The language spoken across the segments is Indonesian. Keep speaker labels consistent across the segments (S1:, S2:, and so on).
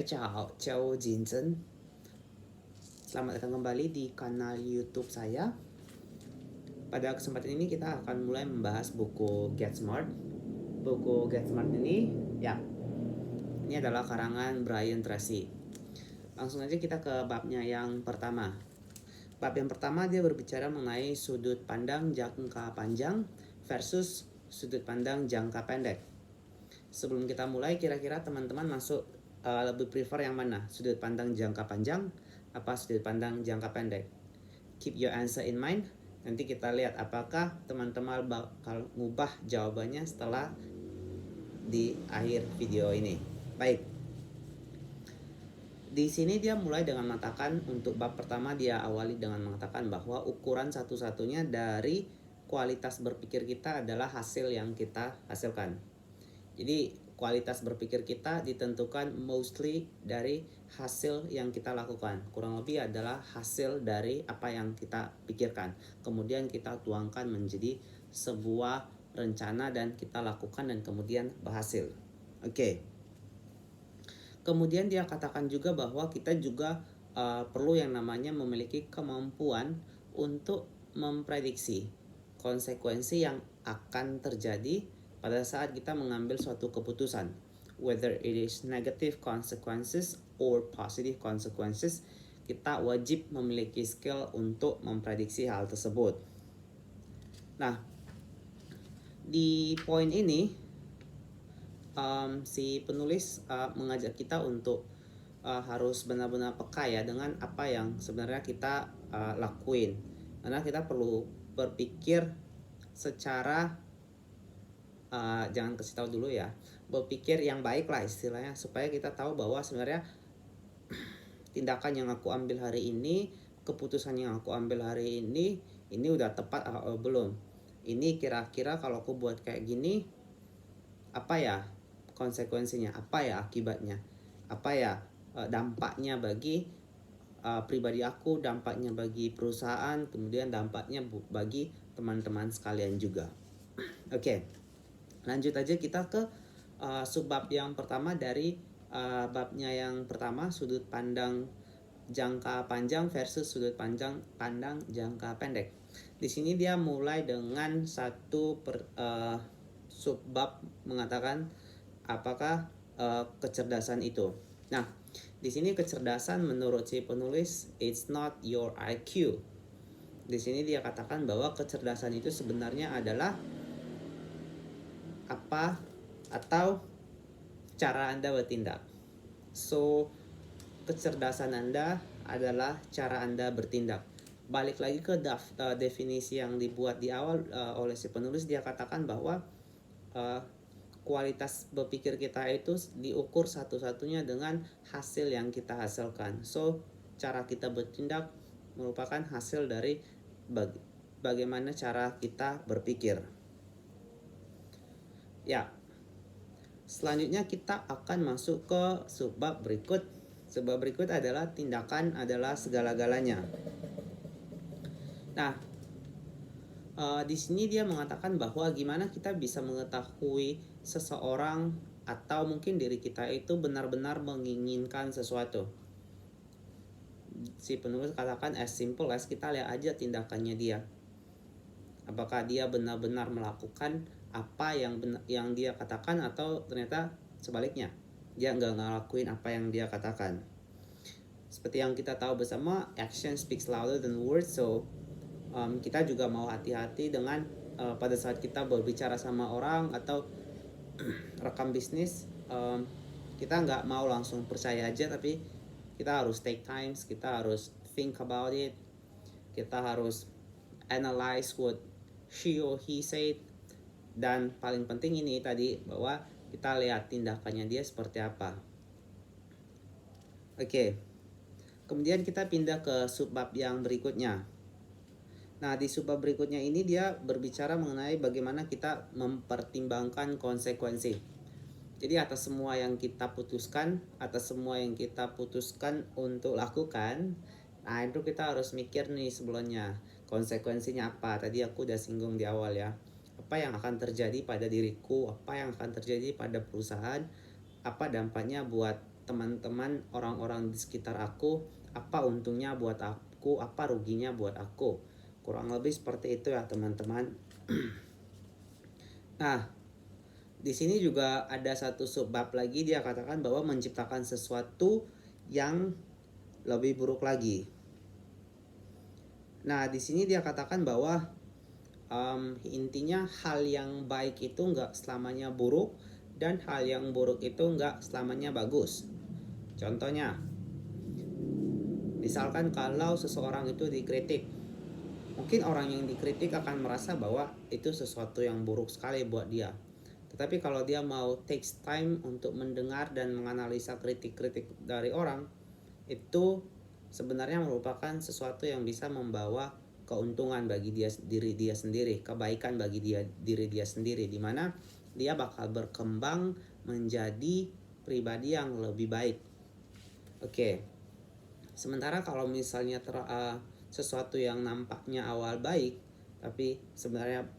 S1: Ciao, ciao Jinsen. Selamat datang kembali di kanal YouTube saya. Pada kesempatan ini kita akan mulai membahas buku Get Smart. Buku Get Smart ini adalah karangan Brian Tracy. Langsung aja kita ke babnya yang pertama. Bab yang pertama dia berbicara mengenai sudut pandang jangka panjang versus sudut pandang jangka pendek. Sebelum kita mulai, kira-kira teman-teman lebih prefer yang mana? Sudut pandang jangka panjang apa sudut pandang jangka pendek? Keep your answer in mind. Nanti kita lihat apakah teman-teman bakal ngubah jawabannya setelah di akhir video ini. Baik. Di sini dia mulai dengan mengatakan, untuk bab pertama dia awali dengan mengatakan bahwa ukuran satu-satunya dari kualitas berpikir kita adalah hasil yang kita hasilkan. Jadi kualitas berpikir kita ditentukan mostly dari hasil yang kita lakukan. Kurang lebih adalah hasil dari apa yang kita pikirkan. Kemudian kita tuangkan menjadi sebuah rencana dan kita lakukan dan kemudian berhasil. Oke. Kemudian dia katakan juga bahwa kita juga perlu yang namanya memiliki kemampuan untuk memprediksi konsekuensi yang akan terjadi pada saat kita mengambil suatu keputusan, whether it is negative consequences or positive consequences. Kita wajib memiliki skill untuk memprediksi hal tersebut. Nah, di poin ini si penulis mengajak kita untuk harus benar-benar peka ya dengan apa yang sebenarnya kita lakuin, karena kita perlu berpikir secara jangan kasih tahu dulu ya, berpikir yang baik lah istilahnya, supaya kita tahu bahwa sebenarnya tindakan yang aku ambil hari ini, keputusan yang aku ambil hari ini udah tepat atau belum. Ini kira-kira kalau aku buat kayak gini, apa ya konsekuensinya, apa ya akibatnya, apa ya dampaknya bagi pribadi aku, dampaknya bagi perusahaan, kemudian dampaknya bagi teman-teman sekalian juga. Oke. Lanjut aja kita ke subbab yang pertama dari babnya yang pertama, sudut pandang jangka panjang versus sudut pandang jangka pendek. Di sini dia mulai dengan satu subbab mengatakan apakah kecerdasan itu. Nah, di sini kecerdasan menurut si penulis, it's not your IQ. Di sini dia katakan bahwa kecerdasan itu sebenarnya adalah apa atau cara Anda bertindak. So, kecerdasan Anda adalah cara Anda bertindak. Balik lagi ke definisi yang dibuat di awal oleh si penulis, dia katakan bahwa kualitas berpikir kita itu diukur satu-satunya dengan hasil yang kita hasilkan. So, cara kita bertindak merupakan hasil dari bagaimana cara kita berpikir. Ya, selanjutnya kita akan masuk ke subbab berikut. Subbab berikut adalah tindakan adalah segala-galanya. Nah, di sini dia mengatakan bahwa gimana kita bisa mengetahui seseorang atau mungkin diri kita itu benar-benar menginginkan sesuatu. Si penulis katakan as simple as kita lihat aja tindakannya dia. Apakah dia benar-benar melakukan apa yang dia katakan, atau ternyata sebaliknya dia nggak ngelakuin apa yang dia katakan. Seperti yang kita tahu bersama, action speaks louder than words. So kita juga mau hati-hati dengan pada saat kita berbicara sama orang atau rekam bisnis, kita nggak mau langsung percaya aja, tapi kita harus take time, kita harus think about it, kita harus analyze what she or he said. Dan paling penting ini tadi, bahwa kita lihat tindakannya dia seperti apa. Oke. Kemudian kita pindah ke subbab yang berikutnya. Nah, di subbab berikutnya ini dia berbicara mengenai bagaimana kita mempertimbangkan konsekuensi. Jadi atas semua yang kita putuskan, untuk lakukan, nah itu kita harus mikir nih sebelumnya, konsekuensinya apa. Tadi aku udah singgung di awal ya. Apa yang akan terjadi pada diriku, apa yang akan terjadi pada perusahaan, apa dampaknya buat teman-teman, orang-orang di sekitar aku, apa untungnya buat aku, apa ruginya buat aku. Kurang lebih seperti itu ya teman-teman. Nah, di sini juga ada satu subbab lagi, dia katakan bahwa menciptakan sesuatu yang lebih buruk lagi. Nah, di sini dia katakan bahwa intinya hal yang baik itu nggak selamanya buruk, dan hal yang buruk itu nggak selamanya bagus. Contohnya, misalkan kalau seseorang itu dikritik, mungkin orang yang dikritik akan merasa bahwa itu sesuatu yang buruk sekali buat dia. Tetapi kalau dia mau takes time untuk mendengar dan menganalisa kritik-kritik dari orang, itu sebenarnya merupakan sesuatu yang bisa membawa keuntungan bagi diri dia sendiri, kebaikan bagi diri dia sendiri, di mana dia bakal berkembang menjadi pribadi yang lebih baik. Oke. Sementara kalau misalnya sesuatu yang nampaknya awal baik, tapi sebenarnya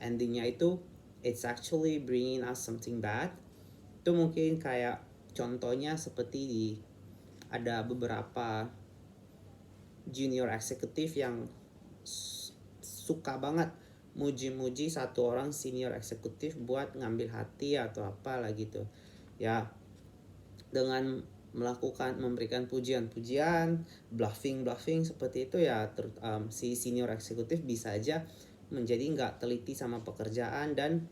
S1: endingnya itu it's actually bringing us something bad. Itu mungkin kayak contohnya seperti ada beberapa junior eksekutif yang suka banget muji-muji satu orang senior eksekutif buat ngambil hati atau apalah gitu ya, dengan memberikan pujian-pujian, bluffing seperti itu ya. Si senior eksekutif bisa aja menjadi nggak teliti sama pekerjaan dan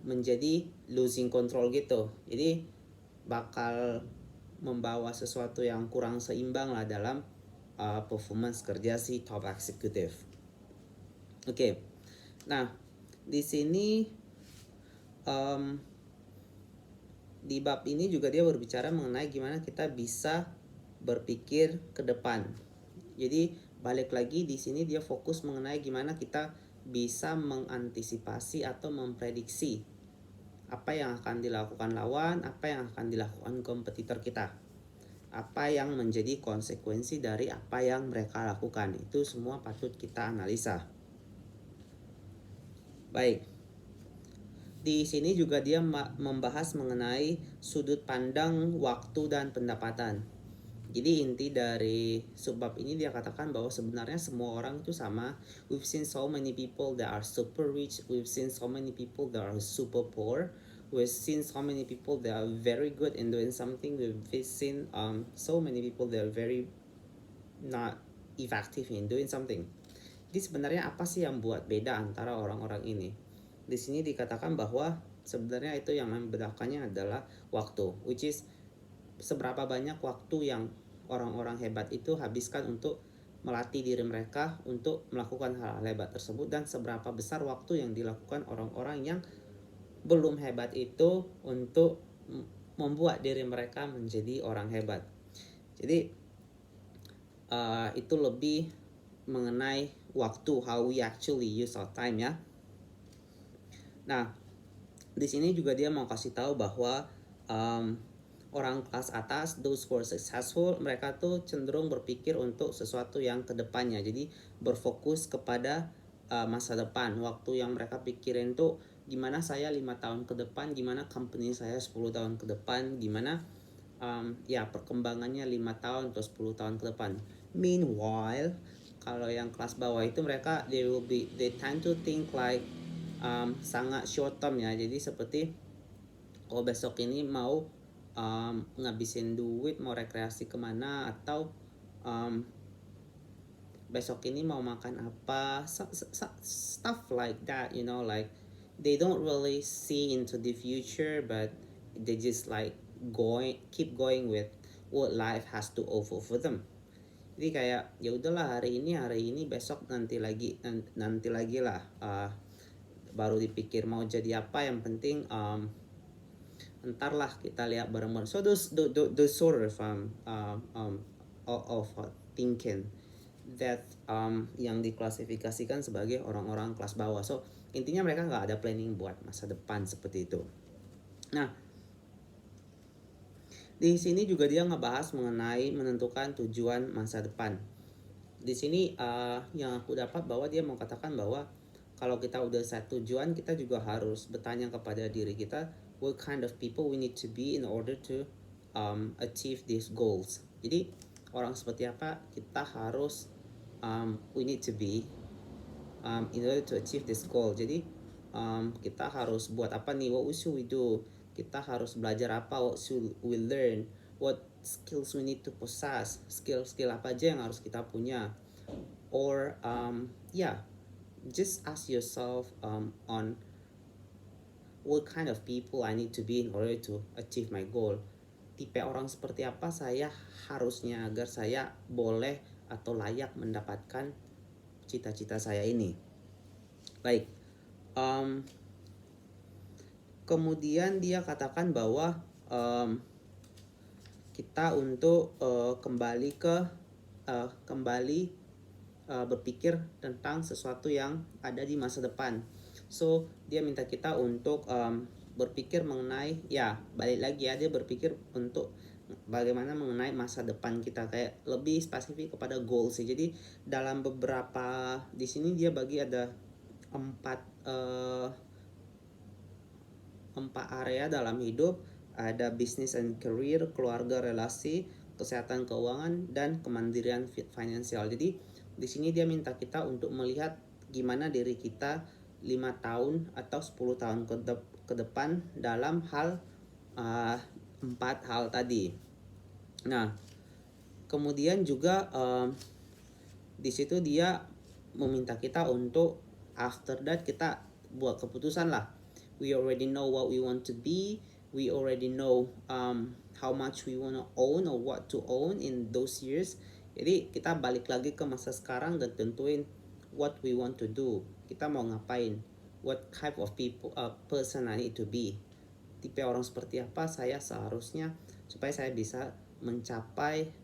S1: menjadi losing control gitu. Jadi bakal membawa sesuatu yang kurang seimbang lah dalam performance kerja si top executive. Oke. Nah, di sini di bab ini juga dia berbicara mengenai gimana kita bisa berpikir ke depan. Jadi balik lagi di sini dia fokus mengenai gimana kita bisa mengantisipasi atau memprediksi apa yang akan dilakukan lawan, apa yang akan dilakukan kompetitor kita, apa yang menjadi konsekuensi dari apa yang mereka lakukan. Itu semua patut kita analisa. Baik. Di sini juga dia membahas mengenai sudut pandang waktu dan pendapatan. Jadi inti dari subbab ini dia katakan bahwa sebenarnya semua orang itu sama. We've seen so many people that are super rich. We've seen so many people that are super poor. We've seen so many people that are very good in doing something. We've seen so many people that are very not effective in doing something. Jadi sebenarnya apa sih yang buat beda antara orang-orang ini? Di sini dikatakan bahwa sebenarnya itu yang membedakannya adalah waktu, which is seberapa banyak waktu yang orang-orang hebat itu habiskan untuk melatih diri mereka untuk melakukan hal hebat tersebut, dan seberapa besar waktu yang dilakukan orang-orang yang belum hebat itu untuk membuat diri mereka menjadi orang hebat. Jadi itu lebih mengenai waktu, how we actually use our time ya. Nah, di sini juga dia mau kasih tahu bahwa orang kelas atas, those who are successful, mereka tuh cenderung berpikir untuk sesuatu yang kedepannya. Jadi berfokus kepada masa depan. Waktu yang mereka pikirin tuh gimana saya 5 tahun ke depan, gimana company saya 10 tahun ke depan, gimana ya perkembangannya 5 tahun atau 10 tahun ke depan. Meanwhile, kalau yang kelas bawah itu mereka they tend to think like sangat short term ya. Jadi seperti kalau besok ini mau ngabisin duit, mau rekreasi kemana, atau besok ini mau makan apa, stuff like that, you know, like they don't really see into the future, but they just like keep going with what life has to offer for them. Jadi kayak ya udahlah, hari ini, besok nanti lagi lah, baru dipikir mau jadi apa, yang penting ntar lah kita lihat bareng-bareng. So those sort of thinking that yang diklasifikasikan sebagai orang-orang kelas bawah. So intinya mereka nggak ada planning buat masa depan seperti itu. Nah, di sini juga dia ngebahas mengenai menentukan tujuan masa depan. Di sini yang aku dapat bahwa dia mau katakan bahwa kalau kita udah set tujuan, kita juga harus bertanya kepada diri kita, what kind of people we need to be in order to achieve these goals. Jadi orang seperti apa kita harus we need to be in order to achieve this goal. Jadi kita harus buat apa nih? What should we do? Kita harus belajar apa? What should we learn? What skills we need to possess? Skill apa aja yang harus kita punya? Or just ask yourself on what kind of people I need to be in order to achieve my goal. Tipe orang seperti apa saya harusnya agar saya boleh atau layak mendapatkan cita-cita saya ini. Baik. Kemudian dia katakan bahwa kita untuk kembali berpikir tentang sesuatu yang ada di masa depan. So dia minta kita untuk berpikir mengenai, ya balik lagi ya, dia berpikir untuk bagaimana mengenai masa depan kita, kayak lebih spesifik kepada goals sih. Jadi dalam beberapa di sini dia bagi ada empat area dalam hidup, ada business and career, keluarga, relasi, kesehatan keuangan, dan kemandirian finansial. Jadi di sini dia minta kita untuk melihat gimana diri kita 5 tahun atau 10 tahun ke depan dalam hal 4 hal tadi. Nah, kemudian juga di situ dia meminta kita untuk after that kita buat keputusan lah. We already know what we want to be. We already know how much we want to own or what to own in those years. Jadi kita balik lagi ke masa sekarang dan tentuin what we want to do. Kita mau ngapain? What type of person I need to be? Tipe orang seperti apa saya seharusnya supaya saya bisa mencapai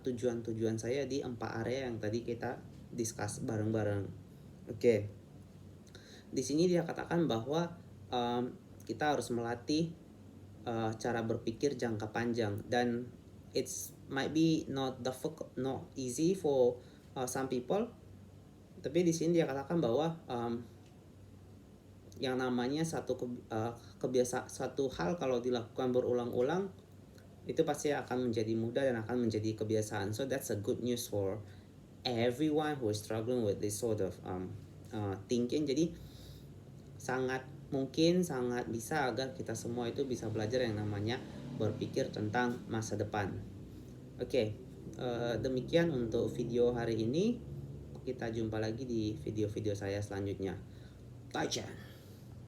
S1: tujuan-tujuan saya di 4 area yang tadi kita discuss bareng-bareng. Oke. Di sini dia katakan bahwa kita harus melatih cara berpikir jangka panjang, dan it's might be not easy for some people. Tapi di sini dia katakan bahwa yang namanya satu hal kalau dilakukan berulang-ulang itu pasti akan menjadi mudah dan akan menjadi kebiasaan. So that's a good news for everyone who is struggling with this sort of thinking. Jadi sangat bisa agar kita semua itu bisa belajar yang namanya berpikir tentang masa depan. Oke, demikian untuk video hari ini. Kita jumpa lagi di video-video saya selanjutnya. Bye, Chan.